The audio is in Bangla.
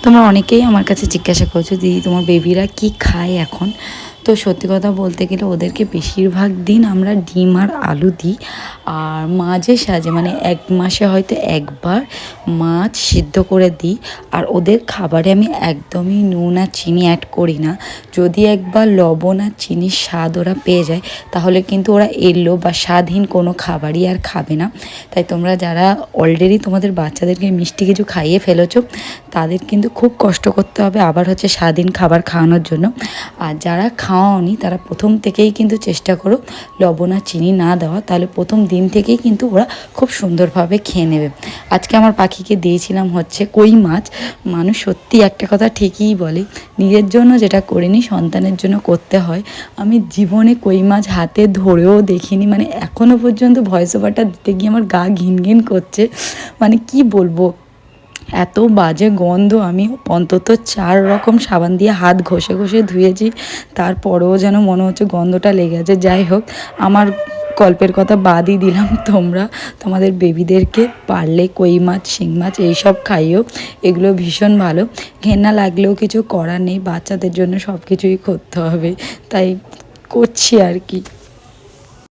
তোমরা অনেকেই আমার কাছে জিজ্ঞাসা করছো, দিদি তোমার বেবিরা কি খায় এখন। তো সত্যি কথা বলতে গেলে ওদেরকে বেশিরভাগ দিন আমরা ডিম আর আলু দিই। আর মাঝে সাঝে মানে 1 মাসে হয়তো একবার মাছ সিদ্ধ করে দিই। আর ওদের খাবারে আমি একদমই নুন আর চিনি অ্যাড করি না। যদি একবার লবণ আর চিনির স্বাদ ওরা পেয়ে যায়, তাহলে কিন্তু ওরা এলো বা স্বাদহীন কোনো খাবারই আর খাবে না। তাই তোমরা যারা অলরেডি তোমাদের বাচ্চাদেরকে মিষ্টি কিছু খাইয়ে ফেলেছো, তাদের কিন্তু খুব কষ্ট করতে হবে আবার হচ্ছে স্বাধীন খাবার খাওয়ানোর জন্য। আর যারা খাওয়াওনি তারা প্রথম থেকেই কিন্তু চেষ্টা করো লবণ আর চিনি না দেওয়া, তাহলে প্রথম দিন থেকেই কিন্তু ওরা খুব সুন্দরভাবে খেয়ে নেবে। আজকে আমার পাখিকে দিয়েছিলাম হচ্ছে কই মাছ। মানুষ সত্যি একটা কথা ঠিকই বলে, নিজের জন্য যেটা করিনি সন্তানের জন্য করতে হয়। আমি জীবনে কই মাছ হাতে ধরেও দেখিনি, মানে এখনও পর্যন্ত ভয়েস ওভারটা দিতে গিয়ে আমার গা ঘিন ঘিন করছে। মানে কি বলবো, এত বাজে গন্ধ। আমি অন্তত 4 রকম সাবান দিয়ে হাত ঘষে ঘষে ধুয়েছি, তারপরেও যেন মনে হচ্ছে গন্ধটা লেগে আছে। যাই হোক, আমার গল্পের কথা বাদই দিলাম। তোমরা তোমাদের বেবিদেরকে পারলে কই মাছ, শিং মাছ এইসব খাইও, এগুলো ভীষণ ভালো। ঘেন্না লাগলেও কিছু করার নেই, বাচ্চাদের জন্য সব কিছুই করতে হবে, তাই করছি আর কি।